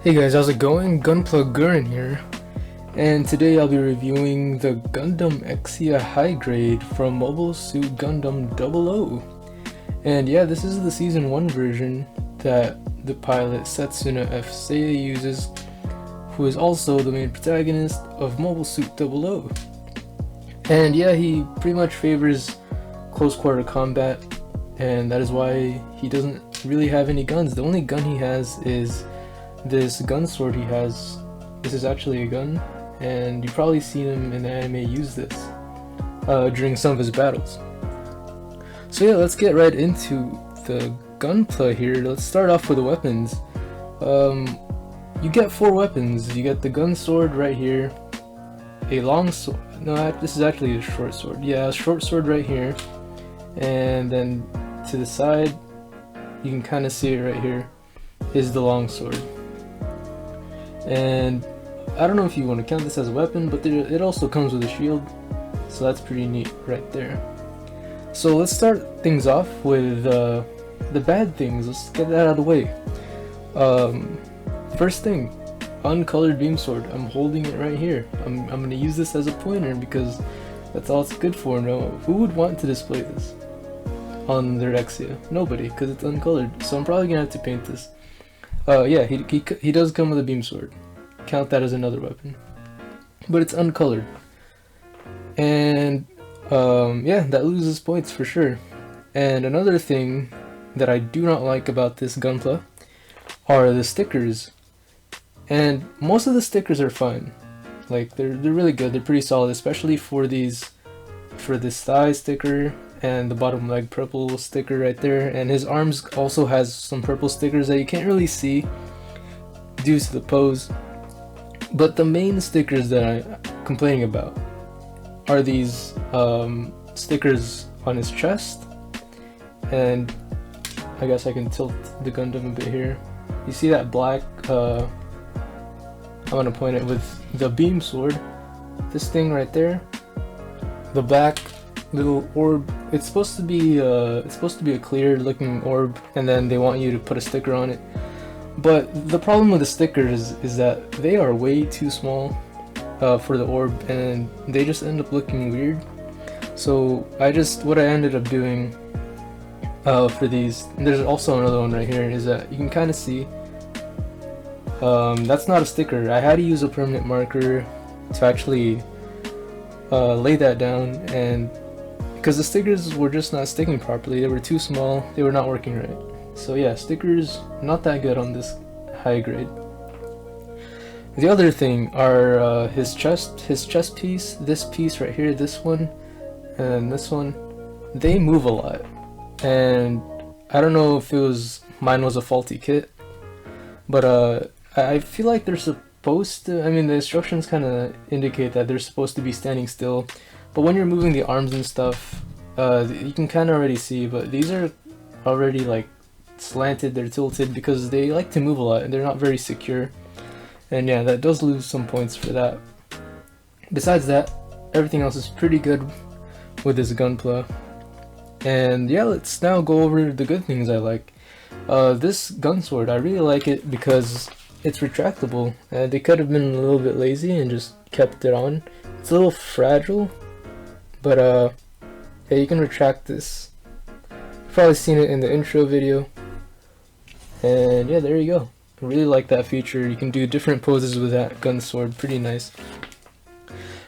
Hey guys, how's it going? Gunpla Geuren here, and today I'll be reviewing the Gundam Exia High Grade from Mobile Suit Gundam 00. And yeah, this is the Season 1 version that the pilot Setsuna F. Seiya uses, who is also the main protagonist of Mobile Suit 00. And yeah, he pretty much favors close quarter combat, and that is why he doesn't really have any guns. The only gun he has is this gun sword he has. This is actually a gun, and you've probably seen him in the anime use this during some of his battles. So yeah, let's get right into the Gunpla here. Let's start off with the weapons. You get 4 weapons. You get the gun sword right here, a long sword, no, this is actually a short sword. Yeah, a short sword right here, and then to the side, you can kind of see it right here, is the long sword. And I don't know if you want to count this as a weapon, but it also comes with a shield, so that's pretty neat right there. So let's start things off with the bad things. Let's get that out of the way. First thing, uncolored beam sword. I'm holding it right here. I'm gonna use this as a pointer because that's all it's good for. No, who would want to display this on their Exia? Nobody, because it's uncolored. So I'm probably gonna have to paint this. Yeah, he does come with a beam sword. Count that as another weapon, but it's uncolored. And yeah, that loses points for sure. And another thing that I do not like about this Gunpla are the stickers. And most of the stickers are fine. Like they're really good. They're pretty solid, especially for this thigh sticker and the bottom leg purple sticker right there. And his arms also has some purple stickers that you can't really see due to the pose. But the main stickers that I'm complaining about are these stickers on his chest. And I guess I can tilt the Gundam a bit here. You see that black, I'm gonna point it with the beam sword. This thing right there, the black little orb. It's supposed to be a clear looking orb, and then they want you to put a sticker on it. But the problem with the stickers is that they are way too small for the orb, and they just end up looking weird. So what I ended up doing for these, and there's also another one right here, is that you can kind of see that's not a sticker. I had to use a permanent marker to actually lay that down, and because the stickers were just not sticking properly, they were too small, they were not working right. So yeah, stickers not that good on this high grade. The other thing are his chest piece, this piece right here, this one, and this one. They move a lot, and I don't know if mine was a faulty kit, but I feel like they're supposed to, I mean, the instructions kind of indicate that they're supposed to be standing still, but when you're moving the arms and stuff, you can kind of already see, but these are already like slanted, they're tilted because they like to move a lot and they're not very secure. And yeah, that does lose some points for that. Besides that, everything else is pretty good with this Gunpla. And yeah, let's now go over the good things I like. This gun sword, I really like it because it's retractable. They could have been a little bit lazy and just kept it on. It's a little fragile, but yeah, you can retract this. You've probably seen it in the intro video. And yeah, there you go. I really like that feature. You can do different poses with that gun sword. Pretty nice.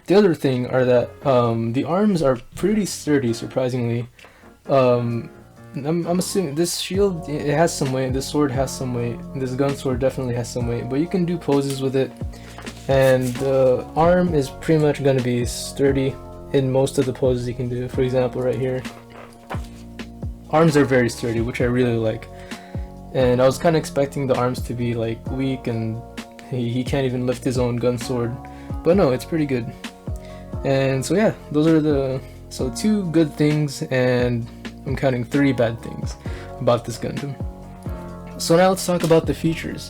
The other thing are that the arms are pretty sturdy, surprisingly. I'm assuming this shield, it has some weight, this sword has some weight, this gun sword definitely has some weight, but you can do poses with it, and the arm is pretty much going to be sturdy in most of the poses you can do. For example, right here, arms are very sturdy, which I really like. And I was kind of expecting the arms to be like weak and he can't even lift his own gun sword, but no, it's pretty good. And so yeah, those are so 2 good things, and I'm counting 3 bad things about this Gundam. So now let's talk about the features.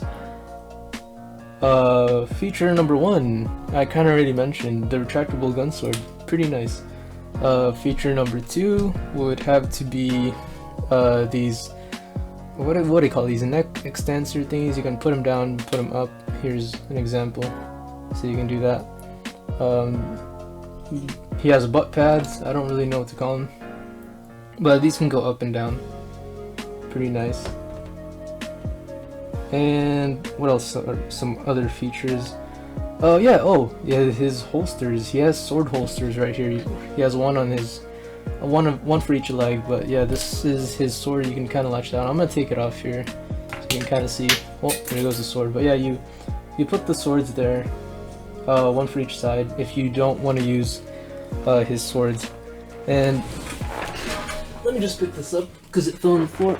Feature number 1, I kind of already mentioned, the retractable gun sword. Pretty nice. Feature number 2 would have to be these what do you call these, neck extensor thingies. You can put them down, put them up. Here's an example, so you can do that. He has butt pads. I don't really know what to call them, but these can go up and down. Pretty nice. And what else are some other features? Oh yeah, his holsters. He has sword holsters right here. He has one on his one for each leg, but yeah, this is his sword. You can kind of latch down. I'm gonna take it off here so you can kind of see. Oh, there goes the sword. But yeah, you put the swords there, one for each side if you don't want to use his swords. And let me just pick this up because it fell on the floor.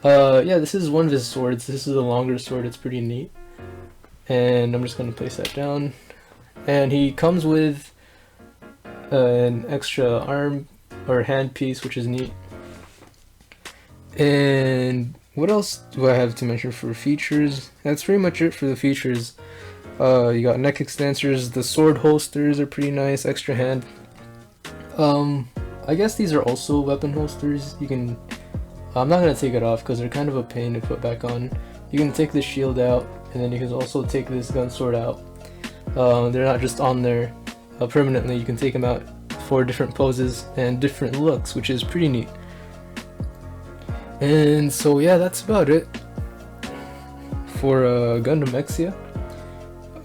Yeah, this is one of his swords. This is a longer sword. It's pretty neat. And I'm just gonna place that down. And he comes with an extra arm or hand piece, which is neat. And what else do I have to mention for features? That's pretty much it for the features. You got neck extensors. The sword holsters are pretty nice. Extra hand. I guess these are also weapon holsters. You can. I'm not gonna take it off because they're kind of a pain to put back on. You can take the shield out, and then you can also take this gun sword out. They're not just on there permanently. You can take them out for different poses and different looks, which is pretty neat. And so yeah, that's about it for Gundam Exia.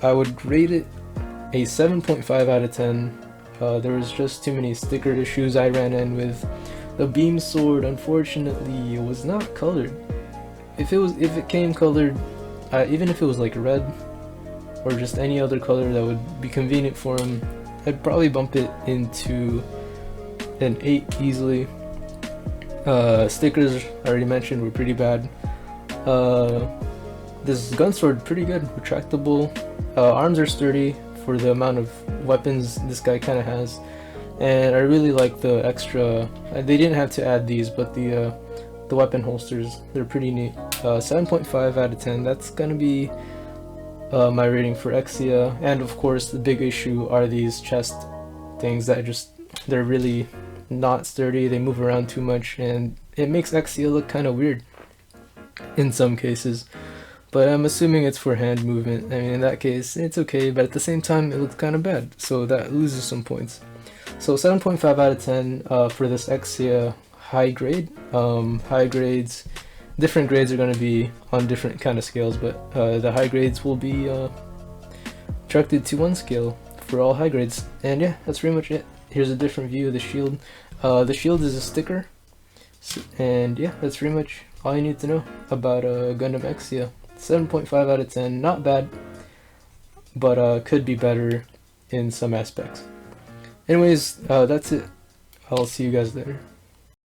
I would rate it a 7.5 out of 10. There was just too many sticker issues I ran in with. The beam sword, unfortunately, it was not colored. If it came colored, even if it was like red or just any other color that would be convenient for him, I'd probably bump it into an 8 easily. Stickers I already mentioned were pretty bad. This gun sword pretty good, retractable. Arms are sturdy for the amount of weapons this guy kind of has. And I really like the extra. They didn't have to add these, but the weapon holsters, they're pretty neat. 7.5 out of 10. That's gonna be my rating for Exia. And of course, the big issue are these chest things that they're really not sturdy. They move around too much, and it makes Exia look kind of weird in some cases. But I'm assuming it's for hand movement. I mean, in that case, it's okay. But at the same time, it looks kind of bad, so that loses some points. So 7.5 out of 10 for this Exia high grade. High grades, different grades are going to be on different kind of scales, but the high grades will be attracted to one scale for all high grades. And yeah, that's pretty much it. Here's a different view of the shield. The shield is a sticker, and yeah, that's pretty much all you need to know about Gundam Exia. 7.5 out of 10, not bad, but could be better in some aspects. Anyways, that's it. I'll see you guys later.